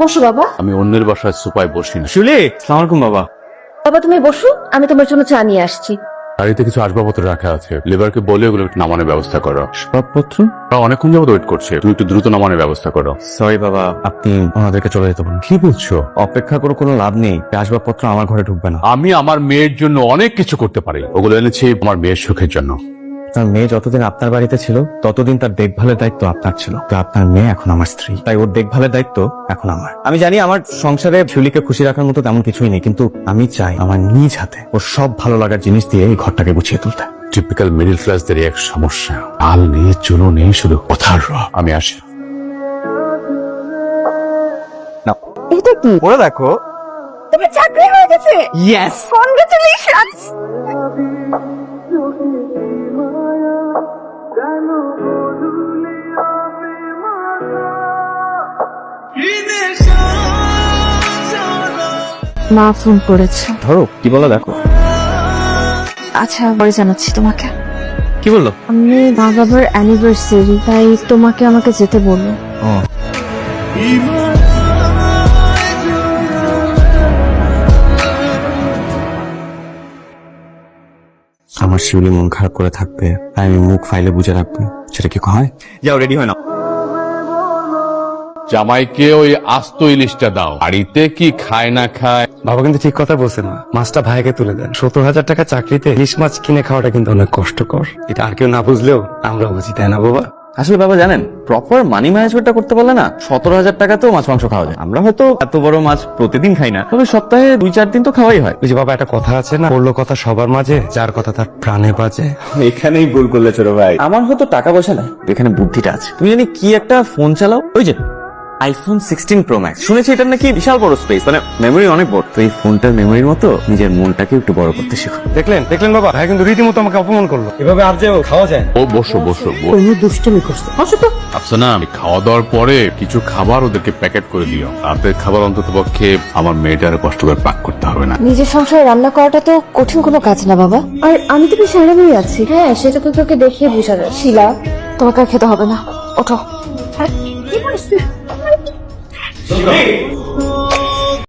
বসো বাবা। আমি অন্যের বাসায় সোফায় বসি না। শিউলি, আসসালামু আলাইকুম বাবা। বাবা তুমি বসো, আমি তোমার জন্য চা নিয়ে আসছি। বাড়িতে কিছু আসবাবপত্র রাখা আছে, লেবারকে বলে ওগুলো একটু নামানোর ব্যবস্থা করো। আসবাবপত্র? ওরা অনেকক্ষণ যাবত ওয়েট করছে, তুমি একটু দ্রুত নামানোর ব্যবস্থা করো। সরি বাবা, আপনি ওনাদেরকে চলে যেতে বলুন। কি বলছো? অপেক্ষা করে কোনো লাভ নেই, আসবাবপত্র আমার ঘরে ঢুকবে না। আমি আমার মেয়ের জন্য অনেক কিছু করতে পারি, ওগুলো এনেছি আমার মেয়ের সুখের জন্য। তার মেয়ে যতদিন আপনার বাড়িতে ছিল ততদিন তার দেখভালের দায়িত্ব আপনার ছিল, তো আপনার মেয়ে এখন আমার স্ত্রী, তাই ওর দেখভালের দায়িত্ব এখন আমার। আমি জানি আমার সংসারে শিউলিকে খুশি রাখার মতো তেমন কিছুই নেই, কিন্তু আমি চাই আমার নিজ হাতে ওর সব ভালো লাগার জিনিস দিয়ে এই ঘরটাকে গুছিয়ে তুলতে। টিপিক্যাল মিডল ক্লাসদের এক সমস্যা, আল নেই চুলো নেই, শুধু কথার রব। আমি আসি। এটা কি? ওরা দেখো। তোমার চাকরি হয়ে গেছে? Yes, congratulations. মা ফোন করেছে। ধরো কি বলো দেখো। আচ্ছা পরে জানাচ্ছি তোমাকে। কি বললো? আমি মা বাবার অ্যানিভার্সারি, তাই তোমাকে আমাকে যেতে বললো। ও, আমার শিউলি মন খারাপ করে থাকবে, তাই আমি মুখ ফাইলে বুঝে রাখবো, সেটা কি হয়? যাও রেডি হয় না। জামাইকে ওই আস্ত ইলিশটা দাও, বাড়িতে কি খায় না খায়। বাবা কিন্তু ঠিক কথা বলছে না, মাছটা ভাইকে তুলে দেন। 70,000 টাকা চাকরিতে ইলিশ মাছ কিনে খাওয়াটা কিন্তু অনেক কষ্টকর। এটা আর কেউ না বুঝলেও আমরা বুঝি, তাই না বাবা? আসলে বাবা জানেন, প্রপার মানি ম্যানেজমেন্টটা করতে পারলে না 17,000 টাকাতেও মাছ মাংস খাওয়া যায়। আমরা হয়তো এত বড় মাছ প্রতিদিন খাই না, তবে সপ্তাহে 2-4 দিন তো খাওয়াই হয়। ওই যে বাবা একটা কথা আছে না, বললো কথা সবার মাঝে, যার কথা তার প্রাণে বাজে। এখানেই ভুল করলে ছোট ভাই। আমার হয়তো টাকা পয়সা নাই, এখানে বুদ্ধিটা আছে। তুমি জানি কি একটা ফোন চালাও, ওই যে আইফোন 16 প্রো ম্যাক্স। শুনেছি এটা নাকি বিশাল বড় স্পেস, মানে মেমোরি অনেক বড়। তো এই ফোনটার মেমোরির মতো নিজের মনটাকে একটু বড় করতে শেখো। দেখলেন বাবা, ভাই কিন্তু রীতিমতো আমাকে অপমান করলো। এভাবে আর যে খাওয়া যায় না। ও বসো বসো। কোনো দুষ্টুমি করছে, বসো তো। আফসানা, আমি খাওয়া দাওয়ার পরে কিছু খাবার ওদেরকে প্যাকেট করে দিও। রাতের খাবার অন্তত পক্ষে আমার মেয়েটার কষ্ট করে পাক করতে হবে না। নিজের সংসারে রান্না করাটা তো কঠিন কোনো কাজ না বাবা। আর আমি তো বেশ আরামেই আছি। হ্যাঁ সেটা তো তোকে দেখিয়ে বোঝা যায়। শিলা, তোমাকে আর খেতে হবে না, ওঠো। কি বলিস তুই?